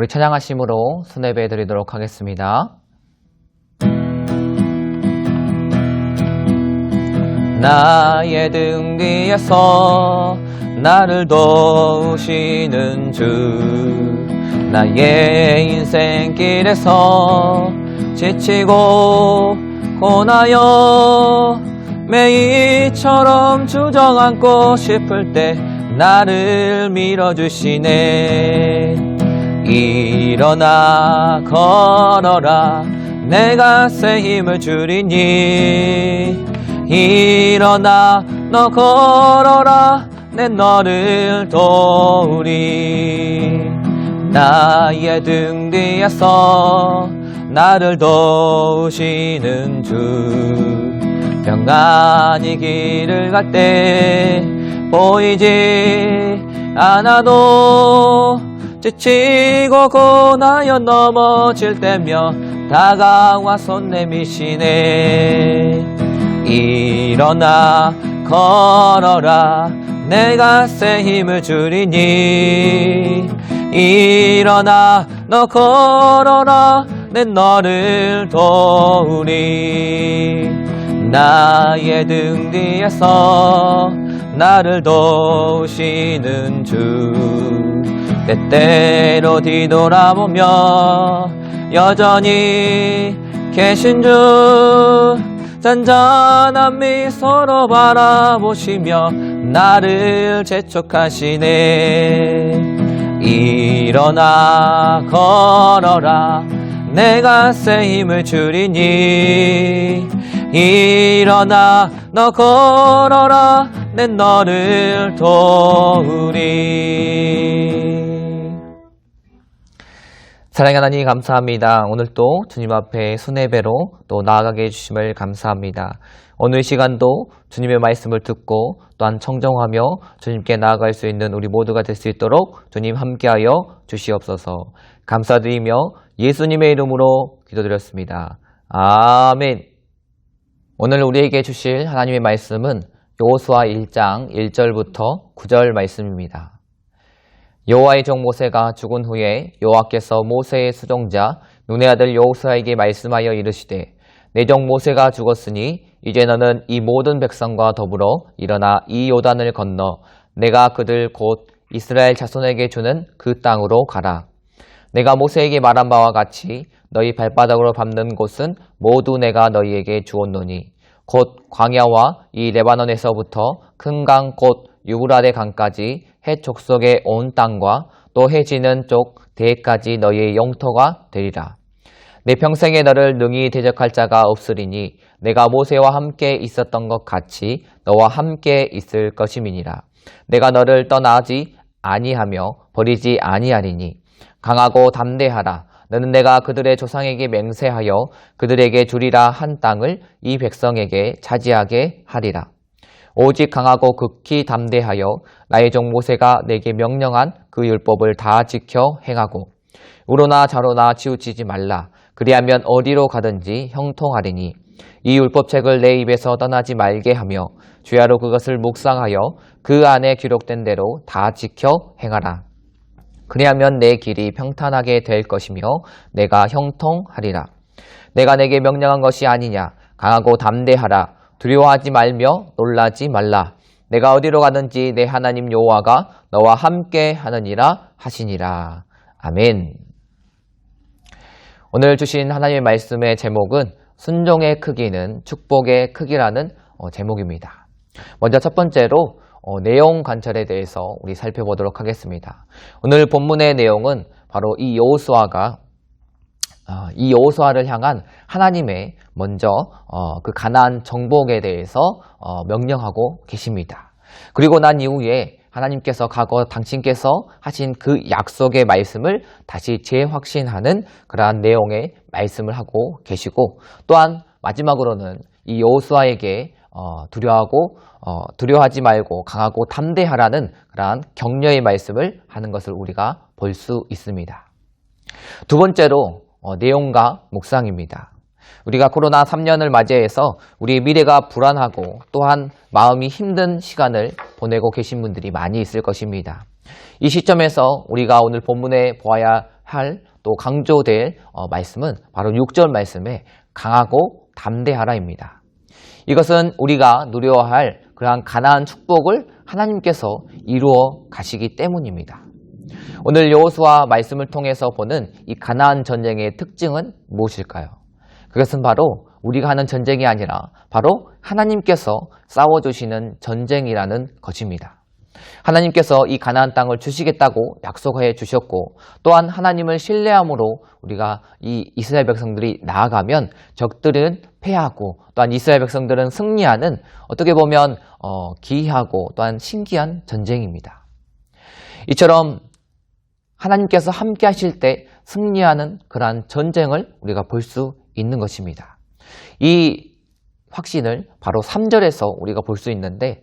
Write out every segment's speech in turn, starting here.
우리 찬양하심으로 순례배 드리도록 하겠습니다. 나의 등 뒤에서 나를 도우시는 주, 나의 인생길에서 지치고 고나여 매일처럼 주저앉고 싶을 때 나를 밀어주시네. 일어나 걸어라, 내가 새 힘을 주리니. 일어나 너 걸어라, 내 너를 도우리. 나의 등 뒤에서 나를 도우시는 주, 평안히 길을 갈 때 보이지 않아도 지치고 고나여 넘어질 때며 다가와 손 내미시네. 일어나 걸어라, 내가 새 힘을 주리니. 일어나 너 걸어라, 내 너를 도우리. 나의 등 뒤에서 나를 도우시는 주, 때때로 뒤돌아보며 여전히 계신 주, 잔잔한 미소로 바라보시며 나를 재촉하시네. 일어나 걸어라, 내가 새 힘을 주리니. 일어나 너 걸어라, 내 너를 도우리. 사랑의 하나님 감사합니다. 오늘도 주님 앞에 순례배로 또 나아가게 해주심을 감사합니다. 오늘 시간도 주님의 말씀을 듣고 또한 청정하며 주님께 나아갈 수 있는 우리 모두가 될 수 있도록 주님 함께하여 주시옵소서. 감사드리며 예수님의 이름으로 기도드렸습니다. 아멘. 오늘 우리에게 주실 하나님의 말씀은 여호수아 1장 1절부터 9절 말씀입니다. 여호와의 종 모세가 죽은 후에 여호와께서 모세의 수종자 눈의 아들 여호수아에게 말씀하여 이르시되, 내 종 모세가 죽었으니 이제 너는 이 모든 백성과 더불어 일어나 이 요단을 건너 내가 그들 곧 이스라엘 자손에게 주는 그 땅으로 가라. 내가 모세에게 말한 바와 같이 너희 발바닥으로 밟는 곳은 모두 내가 너희에게 주었노니 곧 광야와 이 레바논에서부터 큰 강 곧 유브라데 강까지 헷 족속의 온 땅과 또 해 지는 쪽 대해까지 너희의 영토가 되리라. 내 평생에 너를 능히 대적할 자가 없으리니 내가 모세와 함께 있었던 것 같이 너와 함께 있을 것임이니라. 내가 너를 떠나지 아니하며 버리지 아니하리니 강하고 담대하라. 너는 내가 그들의 조상에게 맹세하여 그들에게 주리라 한 땅을 이 백성에게 차지하게 하리라. 오직 강하고 극히 담대하여 나의 종 모세가 내게 명령한 그 율법을 다 지켜 행하고 우로나 좌로나 치우치지 말라. 그리하면 어디로 가든지 형통하리니 이 율법책을 내 입에서 떠나지 말게 하며 주야로 그것을 묵상하여 그 안에 기록된 대로 다 지켜 행하라. 그리하면 내 길이 평탄하게 될 것이며 내가 형통하리라. 내가 내게 명령한 것이 아니냐. 강하고 담대하라. 두려워하지 말며 놀라지 말라. 내가 어디로 가든지 내 하나님 여호와가 너와 함께 하느니라 하시니라. 아멘. 오늘 주신 하나님의 말씀의 제목은 순종의 크기는 축복의 크기라는 제목입니다. 먼저 첫 번째로 내용 관찰에 대해서 우리 살펴보도록 하겠습니다. 오늘 본문의 내용은 바로 이 여호수아를 향한 하나님의 먼저 그 가나안 정복에 대해서 명령하고 계십니다. 그리고 난 이후에 하나님께서 과거 당신께서 하신 그 약속의 말씀을 다시 재확신하는 그러한 내용의 말씀을 하고 계시고, 또한 마지막으로는 이 여호수아에게 두려워하지 말고 강하고 담대하라는 그러한 격려의 말씀을 하는 것을 우리가 볼 수 있습니다. 두 번째로 내용과 묵상입니다. 우리가 코로나 3년을 맞이해서 우리의 미래가 불안하고 또한 마음이 힘든 시간을 보내고 계신 분들이 많이 있을 것입니다. 이 시점에서 우리가 오늘 본문에 보아야 할 또 강조될 말씀은 바로 6절 말씀에 강하고 담대하라입니다. 이것은 우리가 누려야 할 그러한 가나안 축복을 하나님께서 이루어 가시기 때문입니다. 오늘 여호수아 말씀을 통해서 보는 이 가나안 전쟁의 특징은 무엇일까요? 그것은 바로 우리가 하는 전쟁이 아니라 바로 하나님께서 싸워주시는 전쟁이라는 것입니다. 하나님께서 이 가나안 땅을 주시겠다고 약속해 주셨고 또한 하나님을 신뢰함으로 우리가 이 이스라엘 백성들이 나아가면 적들은 패하고 또한 이스라엘 백성들은 승리하는 어떻게 보면 기이하고 또한 신기한 전쟁입니다. 이처럼 하나님께서 함께 하실 때 승리하는 그러한 전쟁을 우리가 볼 수 있는 것입니다. 이 확신을 바로 3절에서 우리가 볼 수 있는데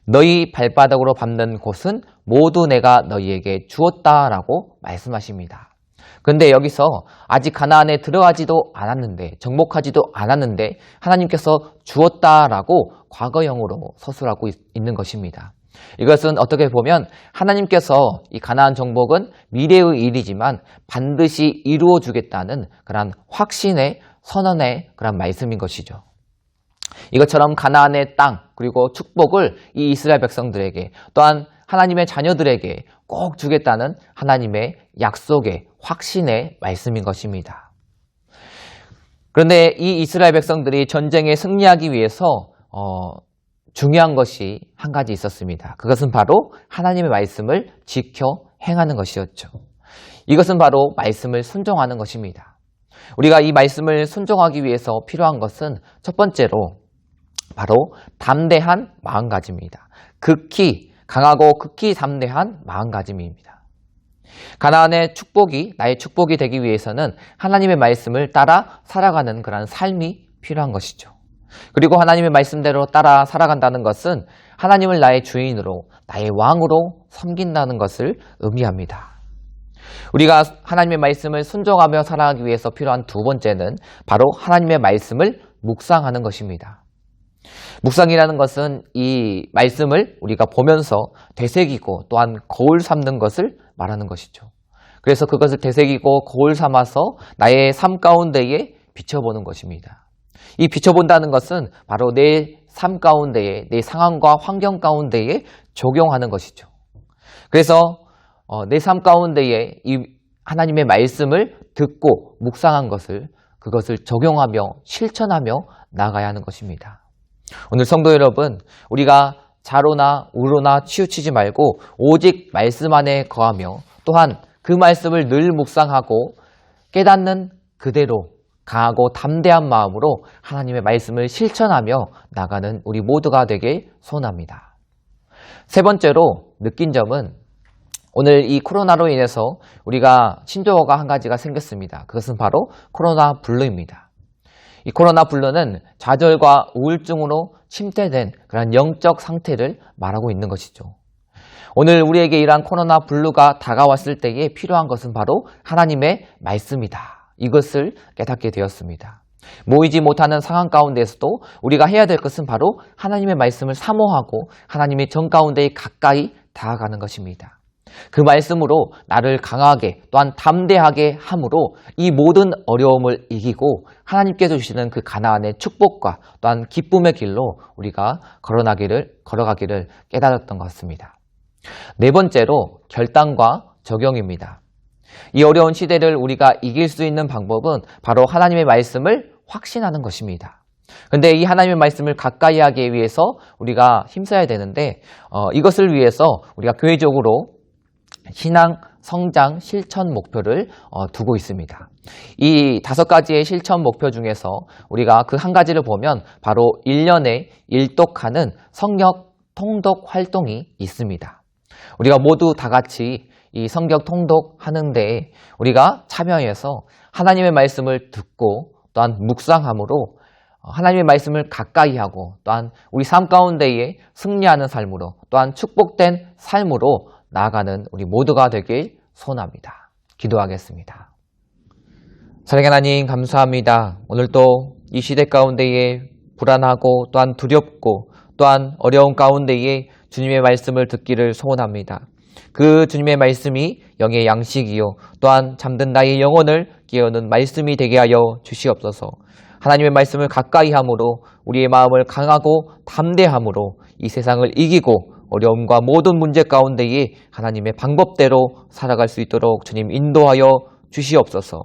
너희 발바닥으로 밟는 곳은 모두 내가 너희에게 주었다라고 말씀하십니다. 그런데 여기서 아직 가나안에 들어가지도 않았는데 정복하지도 않았는데 하나님께서 주었다라고 과거형으로 서술하고 있는 것입니다. 이것은 어떻게 보면 하나님께서 이 가나안 정복은 미래의 일이지만 반드시 이루어 주겠다는 그런 확신의 선언의 그런 말씀인 것이죠. 이것처럼 가나안의 땅 그리고 축복을 이 이스라엘 백성들에게 또한 하나님의 자녀들에게 꼭 주겠다는 하나님의 약속의 확신의 말씀인 것입니다. 그런데 이 이스라엘 백성들이 전쟁에 승리하기 위해서 중요한 것이 한 가지 있었습니다. 그것은 바로 하나님의 말씀을 지켜 행하는 것이었죠. 이것은 바로 말씀을 순종하는 것입니다. 우리가 이 말씀을 순종하기 위해서 필요한 것은 첫 번째로 바로 담대한 마음가짐입니다. 극히 강하고 극히 담대한 마음가짐입니다. 가나안의 축복이 나의 축복이 되기 위해서는 하나님의 말씀을 따라 살아가는 그런 삶이 필요한 것이죠. 그리고 하나님의 말씀대로 따라 살아간다는 것은 하나님을 나의 주인으로 나의 왕으로 섬긴다는 것을 의미합니다. 우리가 하나님의 말씀을 순종하며 살아가기 위해서 필요한 두 번째는 바로 하나님의 말씀을 묵상하는 것입니다. 묵상이라는 것은 이 말씀을 우리가 보면서 되새기고 또한 거울 삼는 것을 말하는 것이죠. 그래서 그것을 되새기고 거울 삼아서 나의 삶 가운데에 비춰보는 것입니다. 이 비춰본다는 것은 바로 내 삶 가운데에 내 상황과 환경 가운데에 적용하는 것이죠. 그래서 내 삶 가운데에 이 하나님의 말씀을 듣고 묵상한 그것을 적용하며 실천하며 나아가야 하는 것입니다. 오늘 성도 여러분, 우리가 자로나 우로나 치우치지 말고 오직 말씀 안에 거하며 또한 그 말씀을 늘 묵상하고 깨닫는 그대로 강하고 담대한 마음으로 하나님의 말씀을 실천하며 나가는 우리 모두가 되길 소원합니다. 세 번째로 느낀 점은 오늘 이 코로나로 인해서 우리가 신조어가 한 가지가 생겼습니다. 그것은 바로 코로나 블루입니다. 이 코로나 블루는 좌절과 우울증으로 침체된 그런 영적 상태를 말하고 있는 것이죠. 오늘 우리에게 이러한 코로나 블루가 다가왔을 때에 필요한 것은 바로 하나님의 말씀이다. 이것을 깨닫게 되었습니다. 모이지 못하는 상황 가운데서도 우리가 해야 될 것은 바로 하나님의 말씀을 사모하고 하나님의 정 가운데에 가까이 다가가는 것입니다. 그 말씀으로 나를 강하게 또한 담대하게 함으로 이 모든 어려움을 이기고 하나님께서 주시는 그 가나안의 축복과 또한 기쁨의 길로 우리가 걸어가기를 깨달았던 것 같습니다. 네 번째로 결단과 적용입니다. 이 어려운 시대를 우리가 이길 수 있는 방법은 바로 하나님의 말씀을 확신하는 것입니다. 그런데 이 하나님의 말씀을 가까이 하기 위해서 우리가 힘써야 되는데 이것을 위해서 우리가 교회적으로 신앙, 성장, 실천 목표를 두고 있습니다. 이 5가지의 실천 목표 중에서 우리가 그 한 가지를 보면 바로 1년에 일독하는 성경 통독 활동이 있습니다. 우리가 모두 다 같이 이 성경 통독하는데 우리가 참여해서 하나님의 말씀을 듣고 또한 묵상함으로 하나님의 말씀을 가까이 하고 또한 우리 삶 가운데에 승리하는 삶으로 또한 축복된 삶으로 나아가는 우리 모두가 되길 소원합니다. 기도하겠습니다. 사랑하는 하나님 감사합니다. 오늘도 이 시대 가운데에 불안하고 또한 두렵고 또한 어려운 가운데에 주님의 말씀을 듣기를 소원합니다. 그 주님의 말씀이 영의 양식이요 또한 잠든 나의 영혼을 깨우는 말씀이 되게 하여 주시옵소서. 하나님의 말씀을 가까이 함으로 우리의 마음을 강하고 담대함으로 이 세상을 이기고 어려움과 모든 문제 가운데에 하나님의 방법대로 살아갈 수 있도록 주님 인도하여 주시옵소서.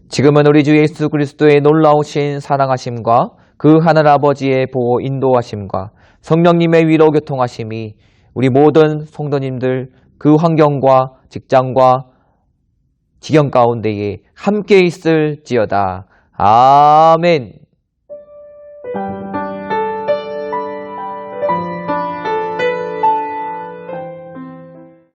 지금은 우리 주 예수 그리스도의 놀라우신 사랑하심과 그 하늘아버지의 보호 인도하심과 성령님의 위로 교통하심이 우리 모든 성도님들 그 환경과 직장과 지경 가운데에 함께 있을지어다. 아멘.